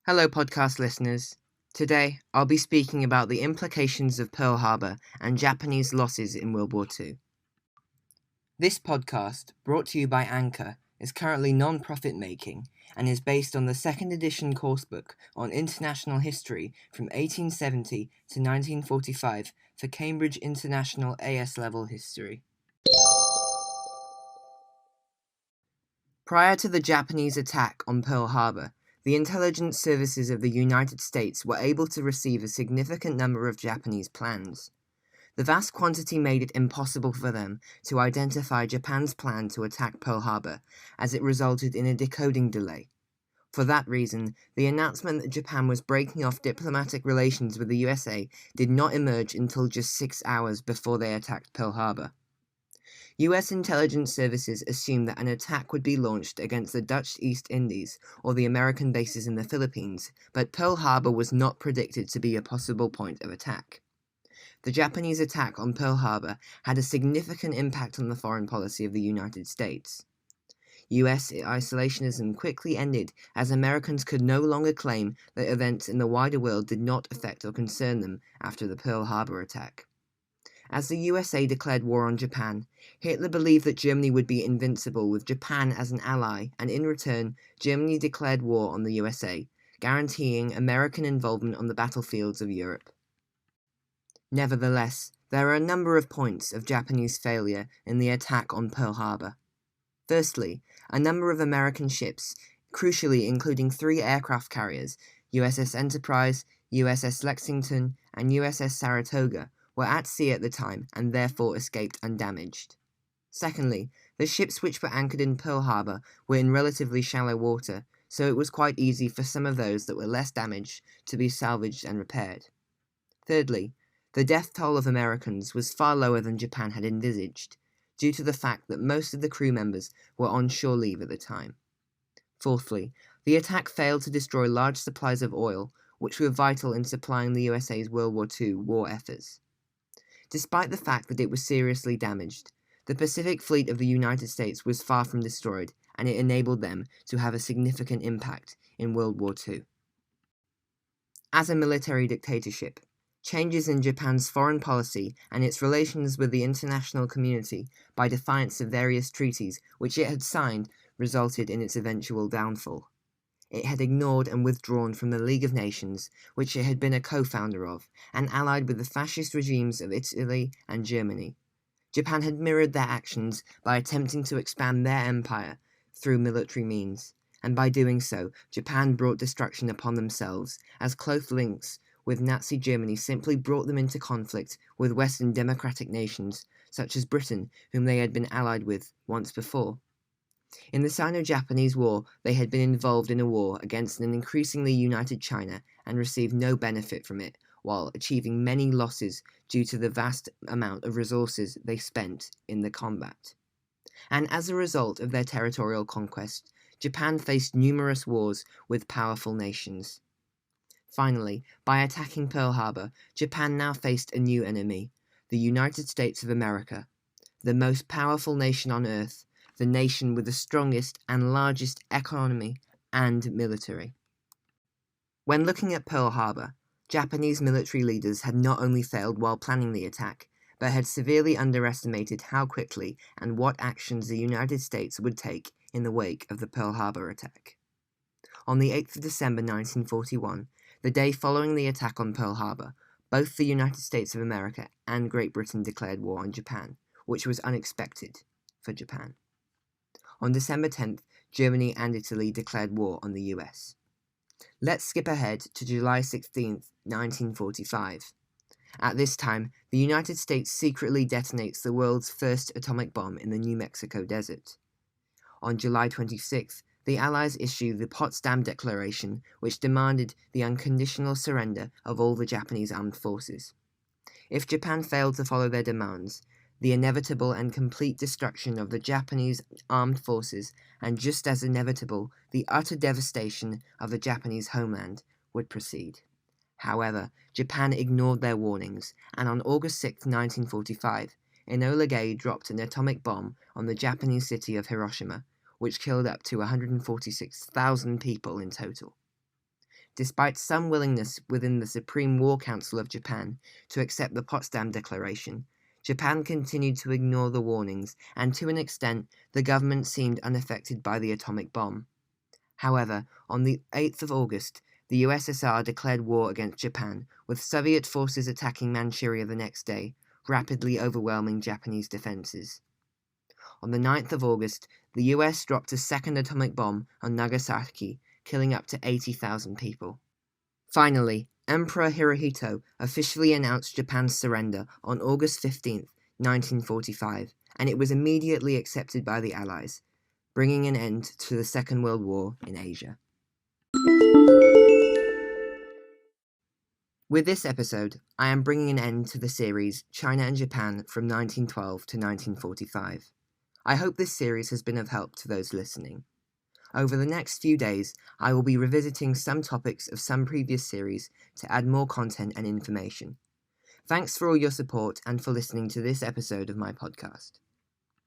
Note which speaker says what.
Speaker 1: Hello, podcast listeners. Today, I'll be speaking about the implications of Pearl Harbor and Japanese losses in World War II. This podcast, brought to you by Anchor, is currently non-profit making and is based on the second edition coursebook on international history from 1870 to 1945 for Cambridge International AS Level History. Prior to the Japanese attack on Pearl Harbor, the intelligence services of the United States were able to receive a significant number of Japanese plans. The vast quantity made it impossible for them to identify Japan's plan to attack Pearl Harbor, as it resulted in a decoding delay. For that reason, the announcement that Japan was breaking off diplomatic relations with the USA did not emerge until just 6 hours before they attacked Pearl Harbor. US intelligence services assumed that an attack would be launched against the Dutch East Indies or the American bases in the Philippines, but Pearl Harbor was not predicted to be a possible point of attack. The Japanese attack on Pearl Harbor had a significant impact on the foreign policy of the United States. US isolationism quickly ended as Americans could no longer claim that events in the wider world did not affect or concern them after the Pearl Harbor attack. As the USA declared war on Japan, Hitler believed that Germany would be invincible with Japan as an ally, and in return, Germany declared war on the USA, guaranteeing American involvement on the battlefields of Europe. Nevertheless, there are a number of points of Japanese failure in the attack on Pearl Harbor. Firstly, a number of American ships, crucially including 3 aircraft carriers, USS Enterprise, USS Lexington, and USS Saratoga, were at sea at the time and therefore escaped undamaged. Secondly, the ships which were anchored in Pearl Harbor were in relatively shallow water, so it was quite easy for some of those that were less damaged to be salvaged and repaired. Thirdly, the death toll of Americans was far lower than Japan had envisaged, due to the fact that most of the crew members were on shore leave at the time. Fourthly, the attack failed to destroy large supplies of oil, which were vital in supplying the USA's World War II war efforts. Despite the fact that it was seriously damaged, the Pacific Fleet of the United States was far from destroyed, and it enabled them to have a significant impact in World War II. As a military dictatorship, changes in Japan's foreign policy and its relations with the international community by defiance of various treaties which it had signed resulted in its eventual downfall. It had ignored and withdrawn from the League of Nations, which it had been a co-founder of, and allied with the fascist regimes of Italy and Germany. Japan had mirrored their actions by attempting to expand their empire through military means, and by doing so, Japan brought destruction upon themselves, as close links with Nazi Germany simply brought them into conflict with Western democratic nations, such as Britain, whom they had been allied with once before. In the Sino-Japanese War, they had been involved in a war against an increasingly united China and received no benefit from it, while achieving many losses due to the vast amount of resources they spent in the combat. And as a result of their territorial conquest, Japan faced numerous wars with powerful nations. Finally, by attacking Pearl Harbor, Japan now faced a new enemy, the United States of America, the most powerful nation on Earth, the nation with the strongest and largest economy and military. When looking at Pearl Harbor, Japanese military leaders had not only failed while planning the attack, but had severely underestimated how quickly and what actions the United States would take in the wake of the Pearl Harbor attack. On the 8th of December 1941, the day following the attack on Pearl Harbor, both the United States of America and Great Britain declared war on Japan, which was unexpected for Japan. On December 10th, Germany and Italy declared war on the US. Let's skip ahead to July 16th, 1945. At this time, the United States secretly detonates the world's first atomic bomb in the New Mexico desert. On July 26th, the Allies issue the Potsdam Declaration, which demanded the unconditional surrender of all the Japanese armed forces. If Japan failed to follow their demands, the inevitable and complete destruction of the Japanese armed forces, and just as inevitable, the utter devastation of the Japanese homeland, would proceed. However, Japan ignored their warnings, and on August 6, 1945, Enola Gay dropped an atomic bomb on the Japanese city of Hiroshima, which killed up to 146,000 people in total. despite some willingness within the Supreme War Council of Japan to accept the Potsdam Declaration, Japan continued to ignore the warnings, and to an extent, the government seemed unaffected by the atomic bomb. However, on the 8th of August, the USSR declared war against Japan, with Soviet forces attacking Manchuria the next day, rapidly overwhelming Japanese defenses. On the 9th of August, the US dropped a second atomic bomb on Nagasaki, killing up to 80,000 people. Finally, Emperor Hirohito officially announced Japan's surrender on August 15, 1945, and it was immediately accepted by the Allies, bringing an end to the Second World War in Asia. With this episode, I am bringing an end to the series China and Japan from 1912 to 1945. I hope this series has been of help to those listening. Over the next few days, I will be revisiting some topics of some previous series to add more content and information. Thanks for all your support and for listening to this episode of my podcast.